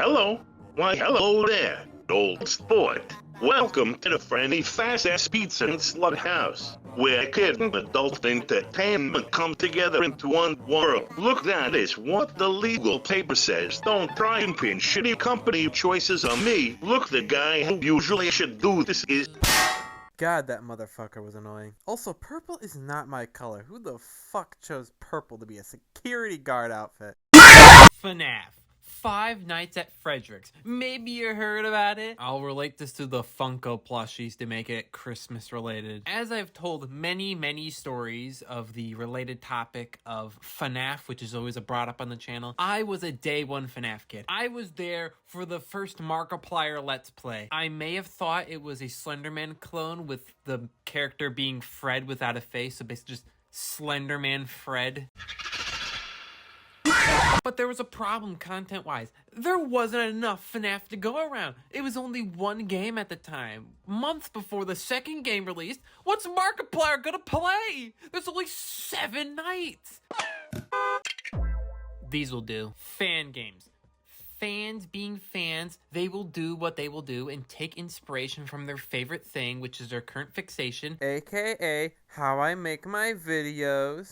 Hello. Why, hello there, old sport. Welcome to the friendly fast-ass pizza and slaughterhouse, where kid and adult entertainment come together into one world. Look, that is what the legal paper says. Don't try and pin shitty company choices on me. Look, the guy who usually should do this is... God, that motherfucker was annoying. Also, purple is not my color. Who the fuck chose purple to be a security guard outfit? FNaF. Five Nights at Frederick's. Maybe you heard about it? I'll relate this to the Funko plushies to make it Christmas related. As I've told many stories of the related topic of FNaF, which is always brought up on the channel, I was a day one FNaF kid. I was there for the first Markiplier Let's Play. I may have thought it was a Slenderman clone with the character being Fred without a face, so basically just Slenderman Fred. But there was a problem content-wise. There wasn't enough FNaF to go around. It was only one game at the time. Months before the second game released, what's Markiplier gonna play? There's only 7 nights. These will do. Fan games. Fans being fans, they will do what they will do and take inspiration from their favorite thing, which is their current fixation, AKA how I make my videos,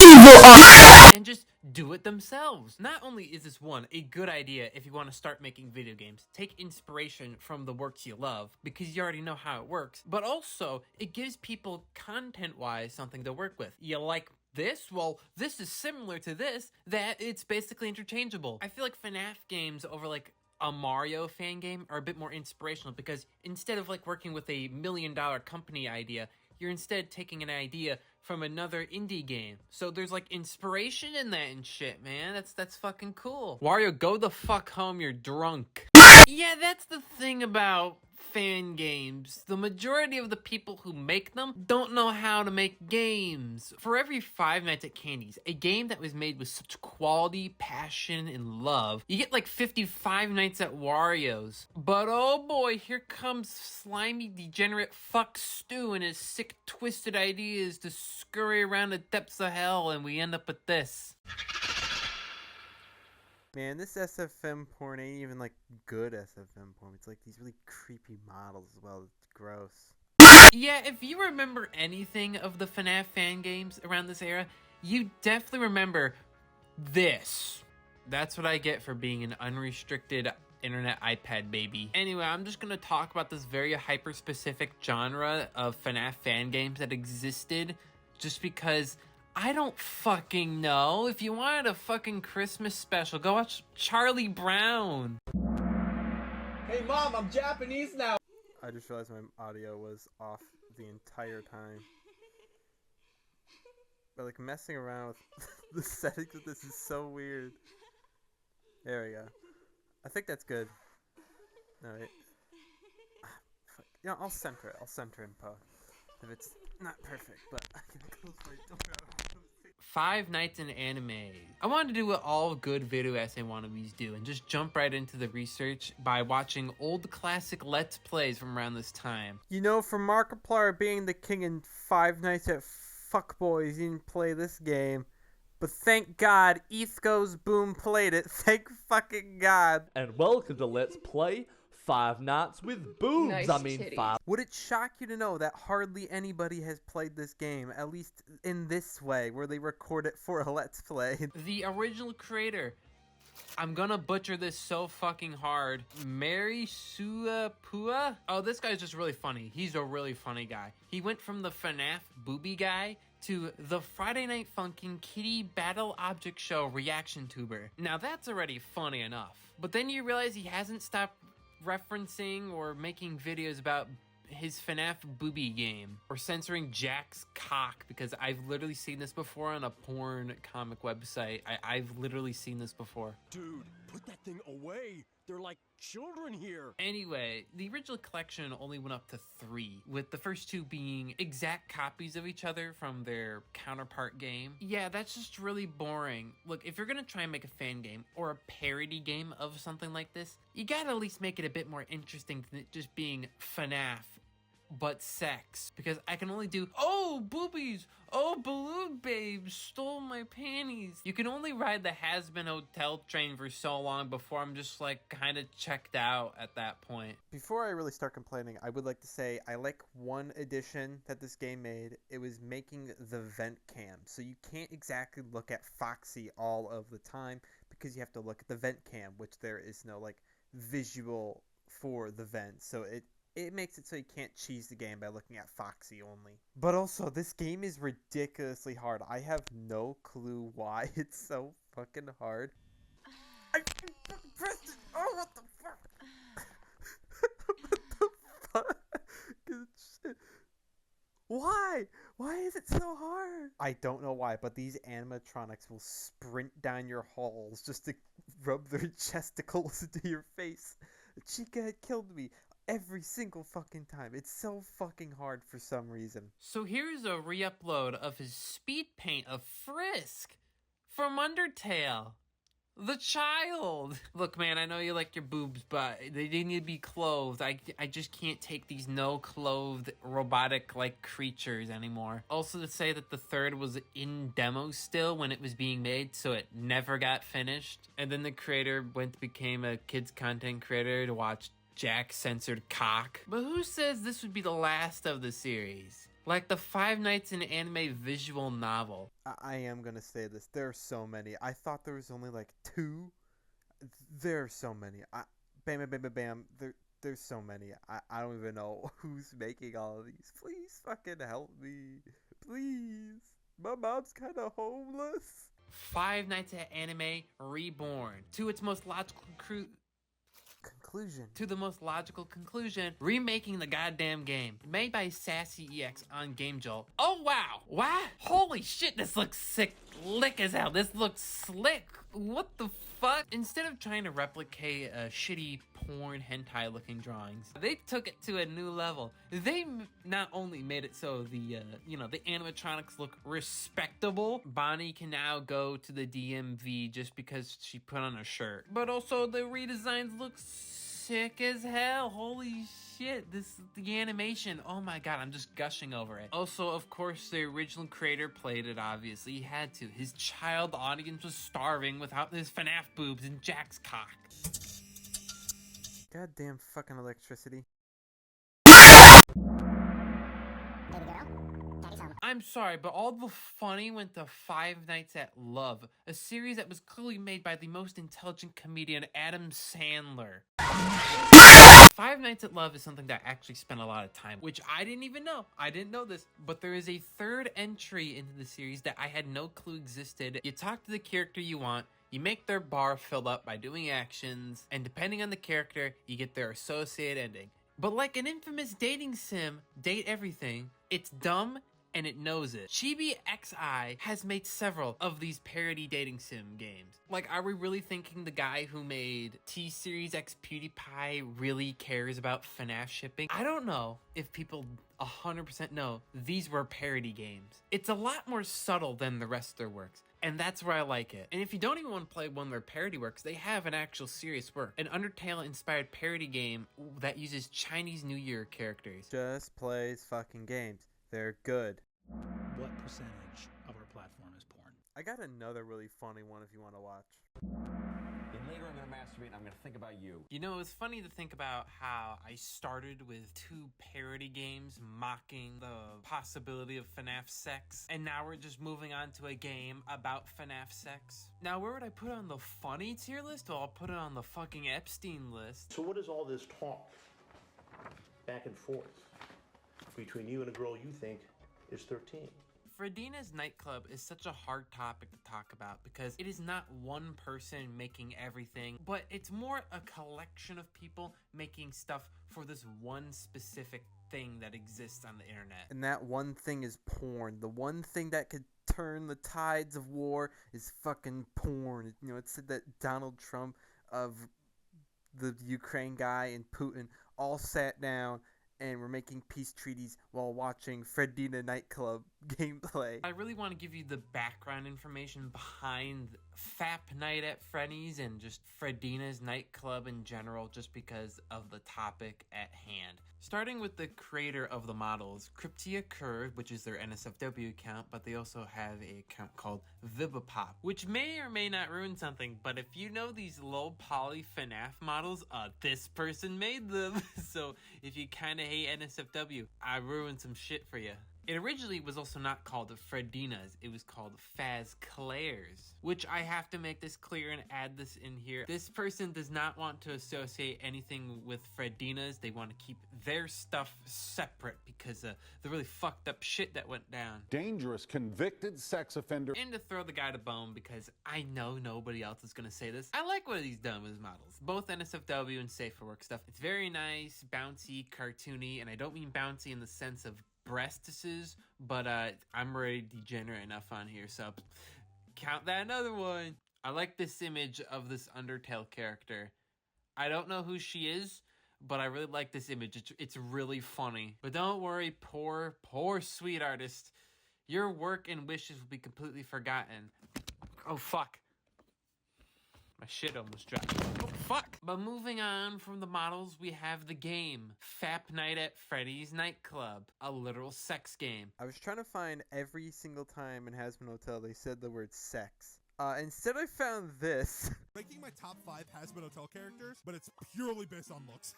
and just do it themselves. Not only is this one a good idea if you want to start making video games, take inspiration from the works you love because you already know how it works, but also it gives people content-wise something to work with. You like this? Well, this is similar to this, that it's basically interchangeable. I feel like FNaF games over like a Mario fan game are a bit more inspirational because instead of like working with a $1 million company idea, you're instead taking an idea from another indie game. So there's like inspiration in that and shit, man. That's fucking cool. Wario, go the fuck home, you're drunk. Yeah, that's the thing about fan games. The majority of the people who make them don't know how to make games. For every 5 Nights at Candy's, a game that was made with such quality, passion, and love, you get like 55 Nights at Wario's. But oh boy, here comes slimy, degenerate fuck Stu and his sick, twisted ideas to scurry around the depths of hell, and we end up with this. Man, this SFM porn ain't even like good SFM porn. It's like these really creepy models as well. It's gross. Yeah, if you remember anything of the FNaF fan games around this era, you definitely remember this. That's what I get for being an unrestricted internet iPad baby. Anyway, I'm just gonna talk about this very hyper-specific genre of FNaF fan games that existed just because I don't fucking know. If you wanted a fucking Christmas special, go watch Charlie Brown. Hey mom, I'm Japanese now. I just realized my audio was off the entire time. But like messing around with the settings of this is so weird. There we go. I think that's good. Alright. Yeah, I'll center it. I'll center in post. If it's not perfect, but I can close my door. 5 Nights in Anime. I wanted to do what all good video essay wannabes do and just jump right into the research by watching old classic Let's Plays from around this time. You know, for Markiplier being the king in 5 Nights at Fuckboys, he didn't play this game. But thank God, East Goes Boom played it. Thank fucking God. And welcome to Let's Play 5 Nights with Booms. Nice titties. 5. Would it shock you to know that hardly anybody has played this game, at least in this way, where they record it for a Let's Play? The original creator, I'm gonna butcher this so fucking hard, Mary Suapua? Oh, this guy's just really funny. He's a really funny guy. He went from the FNaF booby guy to the Friday Night Funkin' Kitty Battle Object Show reaction tuber. Now that's already funny enough. But then you realize he hasn't stopped referencing or making videos about his FNaF booby game or censoring Jack's cock, because I've literally seen this before on a porn comic website. I've literally seen this before. Dude, put that thing away. They're like children here. Anyway, the original collection only went up to 3, with the first 2 being exact copies of each other from their counterpart game. Yeah, that's just really boring. Look, if you're gonna try and make a fan game or a parody game of something like this, you gotta at least make it a bit more interesting than it just being FNaF but sex. Because I can only do, oh, boobies, oh, balloon babes stole my panties. You can only ride the has-been hotel train for so long before I'm just like kind of checked out at that point. Before I really start complaining, I would like to say I like one addition that this game made. It was making the vent cam. So you can't exactly look at Foxy all of the time because you have to look at the vent cam, which there is no like visual for the vent. So it makes it so you can't cheese the game by looking at Foxy only. But also, this game is ridiculously hard. I have no clue why it's so fucking hard. I pressed it! Oh, what the fuck? What the fuck? Good shit. Why? Why is it so hard? I don't know why, but these animatronics will sprint down your halls just to rub their chesticles into your face. Chica had killed me every single fucking time. It's so fucking hard for some reason. So here's a re-upload of his speed paint of Frisk from Undertale. The child! Look, man, I know you like your boobs, but they need to be clothed. I just can't take these no-clothed, robotic-like creatures anymore. Also to say that the third was in demo still when it was being made, so it never got finished. And then the creator became a kids content creator to watch Jack's censored cock. But who says this would be the last of the series? Like the Five Nights in Anime visual novel. I am gonna say this. There are so many. I thought there was only like 2. There are so many. Bam, bam, bam, bam, bam. There's so many. I don't even know who's making all of these. Please fucking help me. Please. My mom's kind of homeless. Five Nights at Anime Reborn. To its most logical conclusion, remaking the goddamn game. Made by Sassy EX on Game Jolt. Oh wow! What? Holy shit, this looks slick as hell. This looks slick. What the fuck? Instead of trying to replicate shitty porn hentai looking drawings, they took it to a new level. They not only made it so the animatronics look respectable. Bonnie can now go to the DMV just because she put on a shirt, but also the redesigns look sick as hell. Holy shit, the animation, oh my god, I'm just gushing over it. Also, of course, the original creator played it, obviously. He had to. His child audience was starving without his FNaF boobs and Jack's cock. Goddamn fucking electricity. I'm sorry, but all the funny went to Five Nights at Love, a series that was clearly made by the most intelligent comedian Adam Sandler. Five Nights at Love is something that I actually spent a lot of time, which I didn't even know. I didn't know this, but there is a third entry into the series that I had no clue existed. You talk to the character you want, you make their bar fill up by doing actions, and depending on the character, you get their associated ending. But like an infamous dating sim, Date Everything, it's dumb and it knows it. Chibi XI has made several of these parody dating sim games. Like, are we really thinking the guy who made T-Series X PewDiePie really cares about FNaF shipping? I don't know if people 100% know these were parody games. It's a lot more subtle than the rest of their works, and that's where I like it. And if you don't even want to play one of their parody works, they have an actual serious work. An Undertale-inspired parody game that uses Chinese New Year characters. Just plays fucking games. They're good. What percentage of our platform is porn? I got another really funny one if you want to watch. Then later I'm gonna masturbate and I'm gonna think about you. You know, it's funny to think about how I started with 2 parody games mocking the possibility of FNaF sex, and now we're just moving on to a game about FNaF sex. Now, where would I put it on the funny tier list? Well, I'll put it on the fucking Epstein list. So what is all this talk back and forth between you and a girl you think is 13? Fredina's nightclub is such a hard topic to talk about because it is not one person making everything, but it's more a collection of people making stuff for this one specific thing that exists on the internet. And that one thing is porn. The one thing that could turn the tides of war is fucking porn. You know, it said that Donald Trump of the Ukraine guy and Putin all sat down and we're making peace treaties while watching Fredina nightclub gameplay. I really want to give you the background information behind FAP Night at Freddy's and just Fredina's nightclub in general, just because of the topic at hand. Starting with the creator of the models, Cryptia Curve, which is their NSFW account, but they also have an account called Vivipop, which may or may not ruin something, but if you know these low poly FNaF models, this person made them. So if you kinda hate NSFW, I ruined some shit for you. It originally was also not called Fredina's, it was called Faz Claire's, which I have to make this clear and add this in here. This person does not want to associate anything with Fredina's. They want to keep their stuff separate because the really fucked up shit that went down. Dangerous convicted sex offender. And to throw the guy to bone, because I know nobody else is going to say this, I like what he's done with his models. Both NSFW and Safe for Work stuff. It's very nice, bouncy, cartoony, and I don't mean bouncy in the sense of breastises, but I'm already degenerate enough on here, so count that another one. I like this image of this Undertale character. I don't know who she is, but I really like this image. It's really funny. But don't worry, poor sweet artist. Your work and wishes will be completely forgotten. Oh, fuck. My shit almost dropped. Oh, fuck! But moving on from the models, we have the game. FAP Night at Freddy's Nightclub. A literal sex game. I was trying to find every single time in Hazbin Hotel they said the word sex. Instead I found this. Making my top 5 Hazbin Hotel characters, but it's purely based on looks.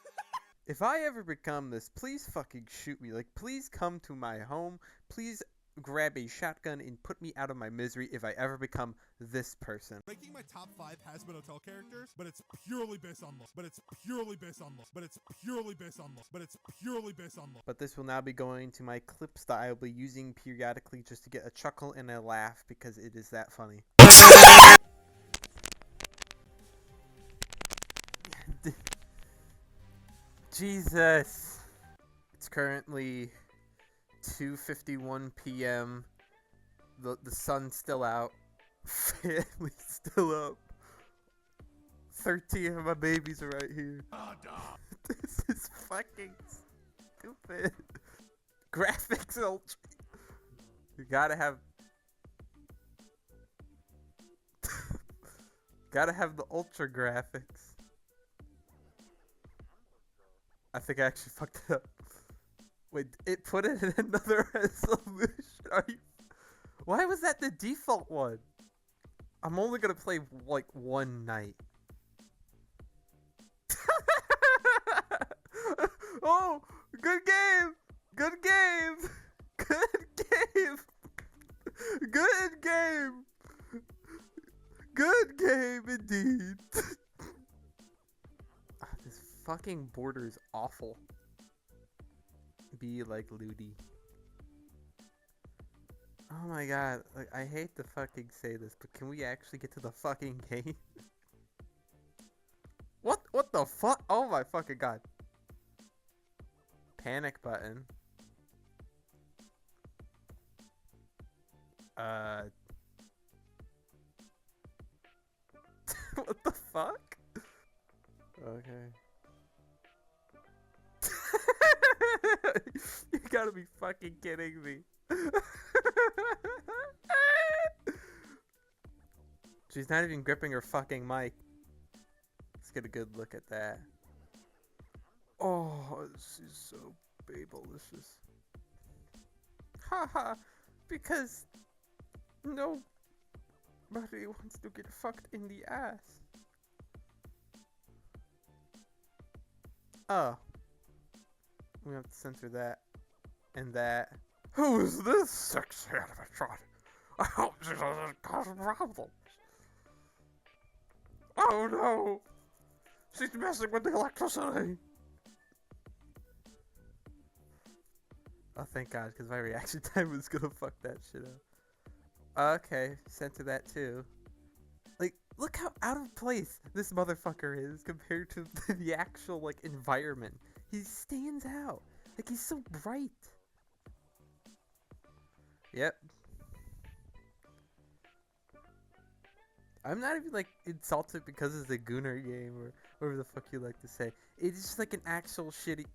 If I ever become this, please fucking shoot me. Like, please come to my home. Please grab a shotgun and put me out of my misery if I ever become this person. Making my top 5 Hazbin Hotel characters, but it's purely based on looks. But it's purely based on looks. But it's purely based on looks. But it's purely based on looks. But this will now be going to my clips that I will be using periodically just to get a chuckle and a laugh because it is that funny. Jesus. It's currently 2:51 p.m. The sun's still out. Family's still up. 13 of my babies are right here. This is fucking stupid. Graphics ultra. You gotta have the ultra graphics. I think I actually fucked it up. Wait, it put it in another resolution. Are you... Why was that the default one? I'm only gonna play like one night. Oh, good game! Good game! Good game! Good game! Good game indeed! This fucking border is awful. Be like Ludi. Oh my god, like, I hate to fucking say this, but can we actually get to the fucking game? What the fuck? Oh my fucking god. Panic button. What the fuck? Okay. You gotta be fucking kidding me. She's not even gripping her fucking mic. Let's get a good look at that. Oh, this is so babelicious. Haha, because nobody wants to get fucked in the ass. Oh. We have to censor that. And that. Who is this sexy animatronic? I hope she doesn't cause problems. Oh no! She's messing with the electricity! Oh, thank god, because my reaction time was gonna fuck that shit up. Okay, censor that too. Like, look how out of place this motherfucker is compared to the actual, like, environment. He stands out. Like, he's so bright. Yep. I'm not even, like, insulted because it's a Gooner game or whatever the fuck you like to say. It's just, like, an actual shitty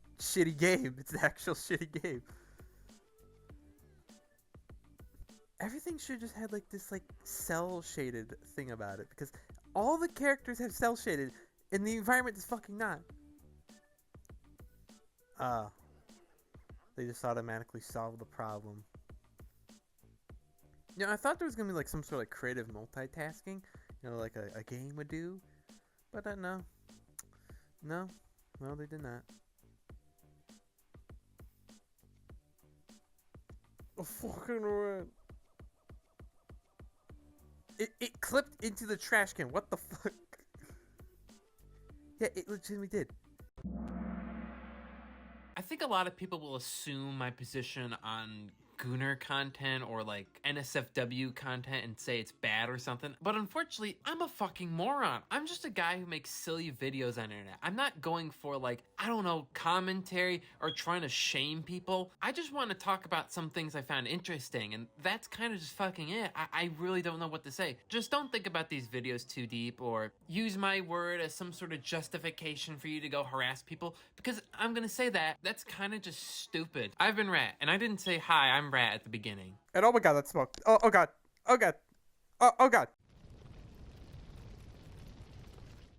game. It's an actual shitty game. everything should just had like this like cell shaded thing about it, because all the characters have cell shaded and the environment is fucking not. They just automatically solved the problem. You know, I thought there was gonna be like some sort of like creative multitasking, you know, like a game would do, but no, they did not. A fucking red. It clipped into the trash can. What the fuck? Yeah, it legitimately did. I think a lot of people will assume my position on Gooner content or like NSFW content and say it's bad or something, but unfortunately I'm a fucking moron. I'm just a guy who makes silly videos on the internet. I'm not going for like, I don't know, commentary or trying to shame people. I just want to talk about some things I found interesting, and that's kind of just fucking it. I really don't know what to say. Just don't think about these videos too deep or use my word as some sort of justification for you to go harass people, because I'm gonna say that's kind of just stupid. I've been Rat, and I didn't say hi, I'm Rat at the beginning. And oh my god, that smoke. Oh god. Oh god. Oh god.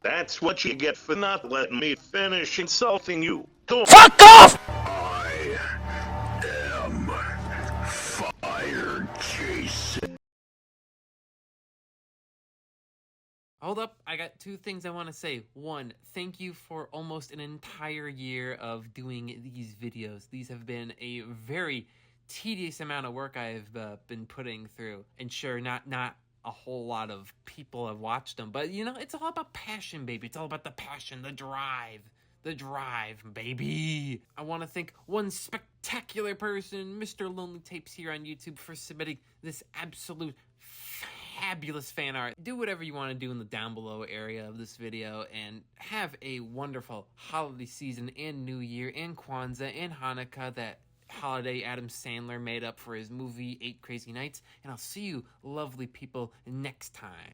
That's what you get for not letting me finish insulting you. Fuck off! I am Fire Jason. Hold up, I got two things I want to say. One, thank you for almost an entire year of doing these videos. These have been a very tedious amount of work I've been putting through. And sure, not a whole lot of people have watched them, but you know, it's all about passion, baby. It's all about the passion, the drive, baby. I want to thank one spectacular person, Mr. Lonely Tapes here on YouTube, for submitting this absolute fabulous fan art. Do whatever you want to do in the down below area of this video, and have a wonderful holiday season and New Year and Kwanzaa and Hanukkah, that holiday Adam Sandler made up for his movie 8 Crazy Nights, and I'll see you lovely people next time.